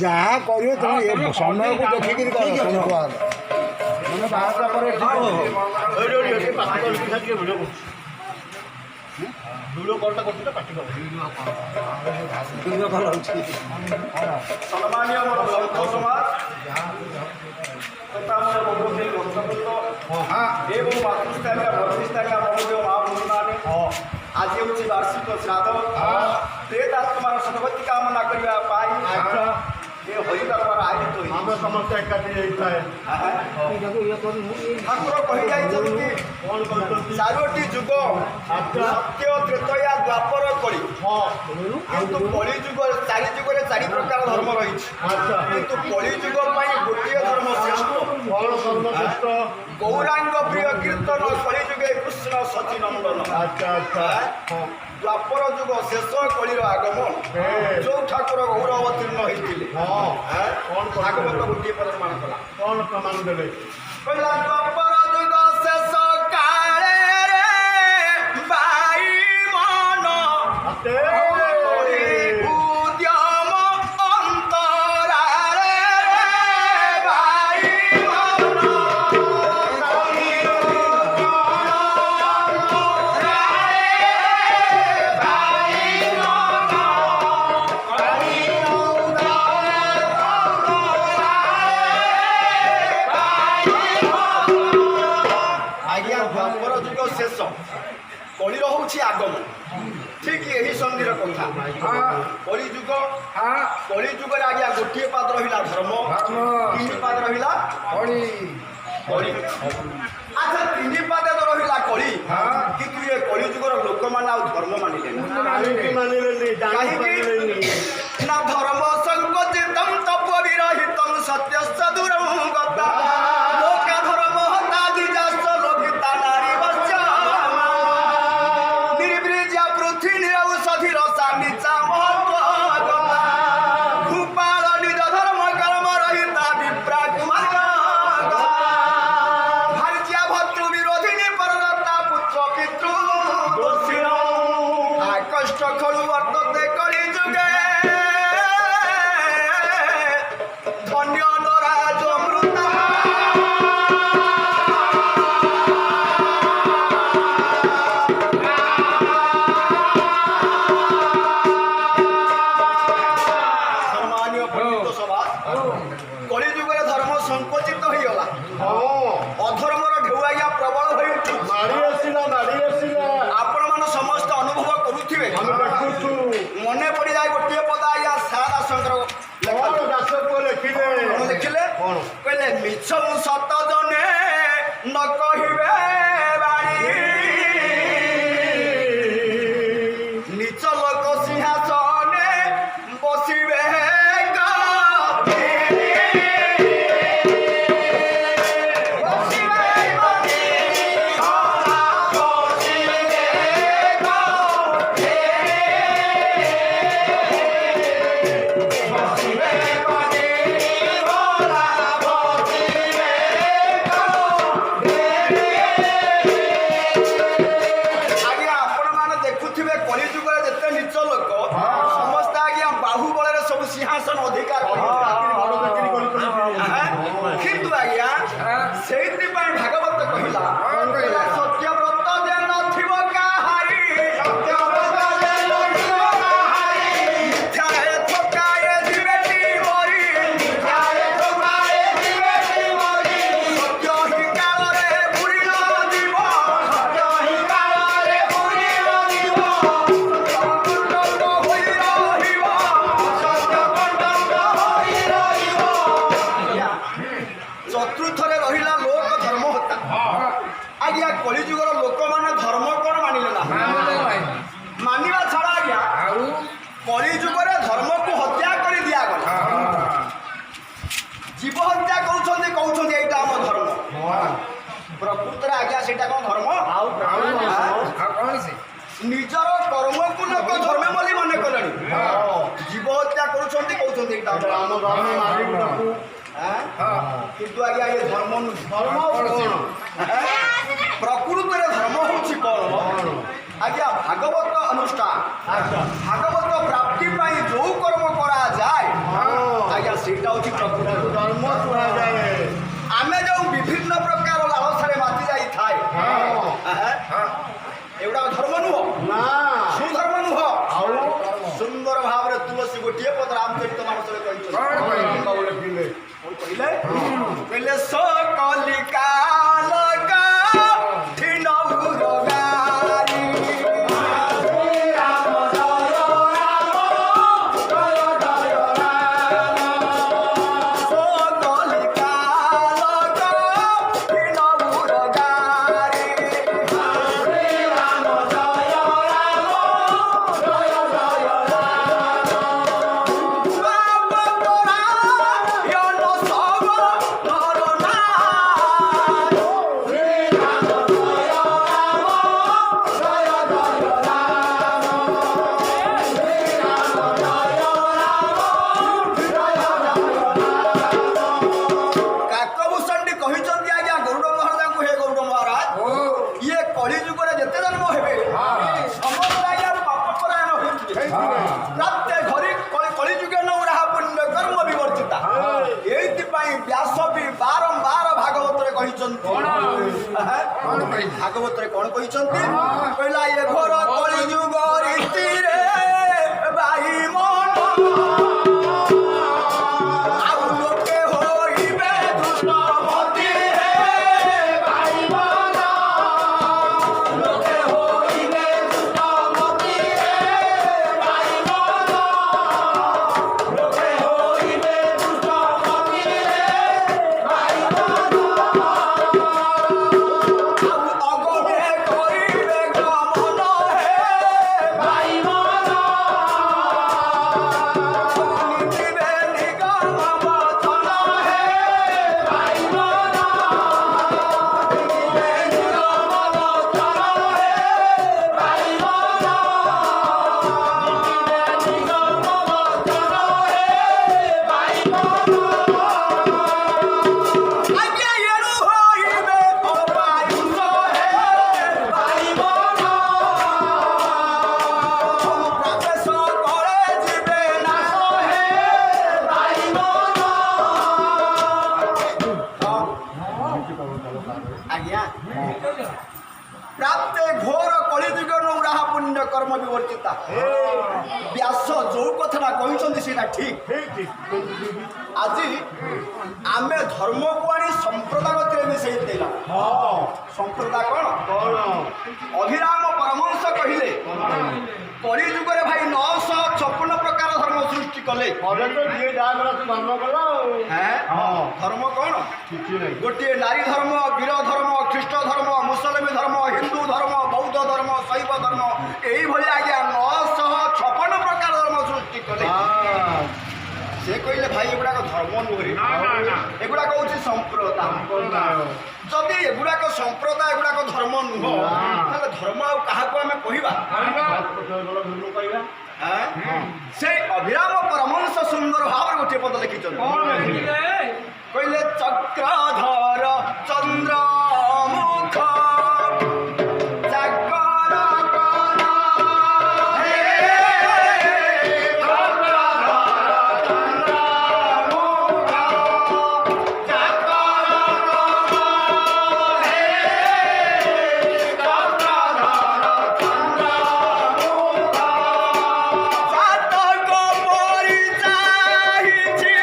ଯାହା କରିବ ତମେ ସମୟକୁ ଦେଖିକିରି ମାନେ ବାହାରିଲା ପରେ ଭିଡ଼ିଓ କଲ୍ଟା କରୁଥିଲେ ପାଟି ସମ୍ମାନୀୟ ଆମର ବୌଦ୍ଧ ସମାଜ ତଥା ଆମର ଏବଂ ମାତୃସ୍ଥାନୀୟ ଭକ୍ତିସ୍ଥାନୀୟ ମହୋଦୟ ମହାଭୂମିମାନେ ଆଜି ହେଉଛି ବାର୍ଷିକ ଶ୍ରାଦ୍ଧ ପ୍ରେତ ଆତ୍ମାର ସଦ୍ଗତି କାମନା କରିବା ପାଇଁ ଏ ହରିକାରବାର ଆୟୋଜିତ ଆମେ ସମସ୍ତେ ଏକାଠି ହେଇଥାଏ ଠାକୁର କହିଯାଇଛନ୍ତି ଚାରୋଟି ଯୁଗ ସତ୍ୟ ତ୍ରେତୟା ଦ୍ୱାପର କଳି କିନ୍ତୁ କଳି ଯୁଗ ଚାରି ଯୁଗରେ ଚାରି ପ୍ରକାର ଧର୍ମ ରହିଛି କିନ୍ତୁ କଳି ଯୁଗ ପାଇଁ ଗୋଟିଏ ଧର୍ମ ଶ୍ରେଷ୍ଠ ଗୌରାଙ୍ଗ ପ୍ରିୟ କୀର୍ତ୍ତନ କଳି ଯୁଗେ କୃଷ୍ଣ ସଚି ନନ୍ଦନ ଦ୍ୱାପର ଯୁଗ ଶେଷ କଳିର ଆଗମନ ଯୋଉ ଠାକୁର ଗୌର ଅବତୀର୍ଣ୍ଣ ହେଇଥିଲେ ଭାଗବତ ଗୋଟିଏ ପ୍ରମାଣ କଲା କ'ଣ ପ୍ରମାଣ ଦେଲେ କହିଲା ଦ୍ୱାପର ଯୁଗ ଶେଷ କାଳରେ ବାଇ ମନ ଉଦ୍ୟମ ଅନ୍ତରାଳେ ବାଇ ମନ ଶେଷ କଳିର ହେଉଛି ଆଗମନ ଠିକ ଏହି ସନ୍ଧିର କଥା କଳିଯୁଗରେ ଆଜ୍ଞା ଗୋଟିଏ ପାଦ ରହିଲା ଧର୍ମ ତିନି ପାଦ ରହିଲା ଆଚ୍ଛା ତିନି ପାଦ ତ ରହିଲା କଳି କିନ୍ତୁ ଏ କଳିଯୁଗର ଲୋକମାନେ ଆଉ ଧର୍ମ ମାନିଲେନି ନା ଧର୍ମ ସଂକୋଚିତଂ ତପ ବିରହିତଂ ସତ୍ୟ ସଦୂରଂ ଗତା ଲୋକା ଧର୍ମ ହତା ଦିଜାସ ଲୋକିତା ନାରୀ ବଚ୍ଚ ନିର୍ବ୍ରିଜା ପୃଥିବୀ ଔଷଧିର ସାମିଚା ମହତ୍ଵ ଗତା ଭୂପାଳ ନିଜ ଧର୍ମ କର୍ମ ରହିତା ବିପ୍ରା କୁମାର ଭାର୍ଯ୍ୟା ଭତୃ ବିରୋଧିନୀ ପରଦତ୍ତା ପୁତ୍ର ପିତୃ ଦୋଷୀର କଷ୍ଟ ଖଳୁ ବର୍ତ୍ତତେ କଳି ଯୁଗେ ଧନ୍ୟ ନରାଜ ମୃତା ସମ୍ମାନୀୟ ପଣ୍ଡିତ ସଭା କଳି ଯୁଗରେ ଧର୍ମ ସଂକୋଚିତ ହେଇଗଲା ଅଧର୍ମର ଢେଉ ଆଜ୍ଞା ପ୍ରବଳ ହୋଇ ଉଠୁଛି ଆପଣମାନେ ସମସ୍ତେ ଅନୁଭବ କରୁଥିବେ ମନେ ପଡ଼ିଯାଏ ଗୋଟିଏ ପଦ ଆଜ୍ଞା ସାରାଶଙ୍କର ଲେଖିଲେ କହିଲେ ମିଛ ସତ ଜନେ ନ କହିବେ ବାଣୀ ନିଚ ଲୋକ ସିଂହାସନେ ବସିବେ सिंहासन अधिकार किंतु आज्ञा से भागवत कहला सत्यव्रत जे नथिब काहारी मिथ्याए ठकाए जीवेटी मरी सत्य हि कालरे बुड़ी न जीव चतुर्थरे रहिला लोक धर्म हत्या आज्ञा कलिजुगर लोक माने धर्म कौन मानिले ना मानिबा छड़ा आज्ञा कलिजुगरे धर्म को हत्या कर दिया गला जीव हत्या कहउछन्ति एटा हम धर्म प्रकृत रे आज्ञा सेटा कोन धर्म कौन से निजर कर्म को लोक धर्म बोली माने करनी जीव हत्या कहउछन्ति एटा हम धर्म मानिबू किंतु आज्ञा ये धर्म प्रकृत धर्म हूँ कौन ଆଜ୍ଞା ଭାଗବତ ଅନୁଷ୍ଠାନ ଭାଗବତ ପ୍ରାପ୍ତି ପାଇଁ ଯୋଉ କର୍ମ କରାଯାଏ ଆଜ୍ଞା ସେଇଟା ହଉଛି ପ୍ରକୃତ ଧର୍ମ କୁହାଯାଏ। ଆମେ ଯୋଉ ବିଭିନ୍ନ ପ୍ରକାର ଲାଳସାରେ ମାତି ଯାଇଥାଏ ଏଗୁଡାକ ଧର୍ମ ନୁହଁ ନା ସୁଧର୍ମ ନୁହଁ ଆଉ ସୁନ୍ଦର ଭାବରେ ତୁଳସୀ ଗୋଟିଏ ପଦ ରାମଚରିତ ମାନସରେ କହିଛନ୍ତି କହିଲେ କହିଲେ ସକଲିକା ଲକା ଠିନଉରଗାରି ସକଲିକା ଲକା ଠିନଉରଗାରି କାକଭୂଷଣଟି କହିଛନ୍ତି ଆଜ୍ଞା ଗରୁଡ଼ ମହାରାଜାଙ୍କୁ ହେ ଗରୁଡ଼ ମହାରାଜ ଇଏ କଳି ଯୁଗରେ ଯେତେ ଜନ୍ମ ହେବେ ସମସ୍ତେ ଆଜ୍ଞା ପାପ ପରାୟଣ ହୋଇଥିବେ ପ୍ରତ୍ୟେକ ଘରେ କଳି ଯୁଗେ ନୌରାହା ପୁଣ୍ୟ କର୍ମ ବିବର୍ଜିତା ଏଇଥିପାଇଁ ବ୍ୟାସ ବି ବାରମ୍ବାର ଭାଗବତରେ କହିଛନ୍ତି ଭାଗବତରେ କଣ କହିଛନ୍ତି କହିଲା ଏ ଘର କଳି ଯୁଗ ରୀତିରେ ବାଇ ମନ ଆଉ ଲୋକେ ହୋଇବେ ଦୁଷ୍ଟ ମତିରେ ବାଇ ମନ ଲୋକେ ହୋଇବେ ଦୁଷ୍ଟ ମତିରେ ବାଇ ମନ ଲୋକେ ହୋଇବେ ଦୁଷ୍ଟ ମତିରେ ବାଇ ମନ ଆଉ ଅଗମେ କରିବେ ଗମନ ହେ ବାଇ ମନ ନିତିବେ ନିଗମ ବଚନ ହେ ବାଇ ମନ ନିତିବେ ନିଗମ ବଚନ ହେ ବାଇ ମନ ନିତିବେ ନିଗମ ବଚନ ହେ ବାଇ ମନ ଆଜ୍ଞା ଏଣୁ ହୋଇବେ ଅପାୟୁଷ ହେ ବାଇ ମନ ପ୍ରବେଶ କଳେ ଯିବେ ନାଶ ହେ ବାଇ ମନ ଆଜ୍ଞା ପ୍ରାପ୍ତେ ଘୋର କଳିଯୁଗ ନୌରାହା ପୁଣ୍ୟ କର୍ମ ବିବର୍ଜିତା ବ୍ୟାସ ଯୋଉ କଥାଟା କହିଛନ୍ତି ସେଇଟା ଠିକ ଆଜି ଆମେ ଧର୍ମକୁ ଆଣି ସମ୍ପ୍ରଦାୟତରେ ମିଶେଇ ଦେଲା ସମ୍ପ୍ରଦାୟ କଣ ଅଭିରାମ ପରମହଂସ କହିଲେ କଳି ଯୁଗରେ ଭାଇ 956 ପ୍ରକାର ଧର୍ମ ସୃଷ୍ଟି କଲେ ଧର୍ମ କଣ ଗୋଟିଏ ନାରୀ ଧର୍ମ ବୀର ଧର୍ମ ଖ୍ରୀଷ୍ଟ ଧର୍ମ ମୁସଲମୀ ଧର୍ମ ହିନ୍ଦୁ ଧର୍ମ ବୌଦ୍ଧ ଧର୍ମ ଶୈବ ଧର୍ମ ଏଇଭଳି ଆଜ୍ଞା 956 ପ୍ରକାର ଧର୍ମ ସୃଷ୍ଟି କଲେ ସେ କହିଲେ ଭାଇ ଏଗୁଡାକ ଧର୍ମ ନୁହେଁ ଏଗୁଡାକ ହଉଛି ସମ୍ପ୍ରଦାୟ ଯଦି ଏଗୁଡାକ ସମ୍ପ୍ରଦାୟ ଏଗୁଡାକ ଧର୍ମ ନୁହଁ ତାହେଲେ ଧର୍ମ ଆଉ କାହାକୁ ଆମେ କହିବା ସେ ଅଭିରାମ ପରମହଂସ ସୁନ୍ଦର ଭାବରେ ଗୋଟିଏ ପଦ ଲେଖିଛନ୍ତି କହିଲେ ଚକ୍ରଧର ଚନ୍ଦ୍ର ମୁଖ ଜାଗର କର ହେ ଚକ୍ରଧର ଚନ୍ଦ୍ର ମୁଖ ଜାଗର କର ହେ ଚକ୍ରଧର ଚନ୍ଦ୍ର ମୁଖ ଜାତକ ପରି ଚାହିଛି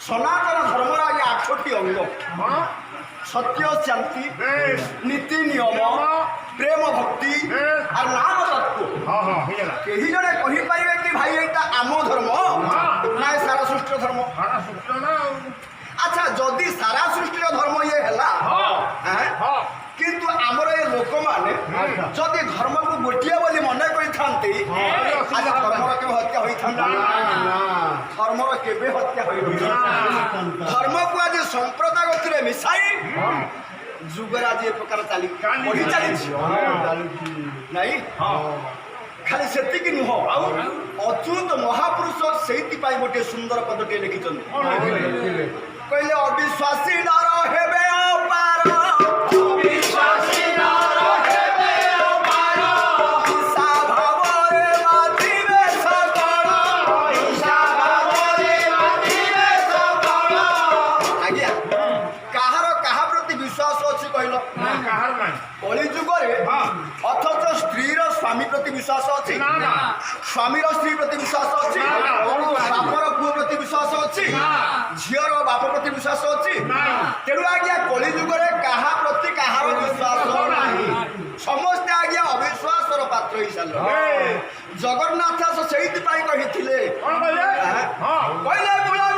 ସନାତନ ଧର୍ମର ଆଜ୍ଞା 8ଟି ଅଙ୍ଗ ସତ୍ୟ ଶାନ୍ତି ନୀତି ନିୟମ ପ୍ରେମ ଭକ୍ତି আর নাম তত্ত্ব কেহি জনে কহিপারিবে কি ভাই এইটা আম ধর্ম না সারা সৃষ্টির ধর্ম আচ্ছা যদি সারা সৃষ্টির ধর্ম ইয়ে হেলা কিন্তু আমার এই লোক মানে যদি ধর্মকে গোটিয়ে বলি মনে করে থাকতে আজ ধর্মর কেবে হত্যা হয়ে থাকে ধর্মর কেবে হত্যা হয়ে ধর্মকে আজ সম্প্রদায় গতিরে মিশাই যুগের আজ এ প্রকার বড়ি চালিছি নাই খালি সেতিকি নুহ অচ্যুত মহাপুরুষ সেইপাই গোটে সুন্দর পদটি লিখিছেন কইলে অবিশ্বাসী নর হেবে অপার কলি যুগরে অথচ স্ত্রীর স্বামী প্রতি বিশ্বাস অছি স্বামীর স্ত্রী প্রতি বিশ্বাস অছি বাপর পুଅ প্রতি বিশ্বাস অছি ঝিওর বাপ প্রতি বিশ্বাস অছি তেণু আজ্ঞা কলি যুগরে কাহা প্রতি কাহার বিশ্বাস নাই সমস্তে আজ্ঞা অবিশ্বাসর পাত্র হিসাবে জগন্নাথ সেইপাই কহিলে কহিলে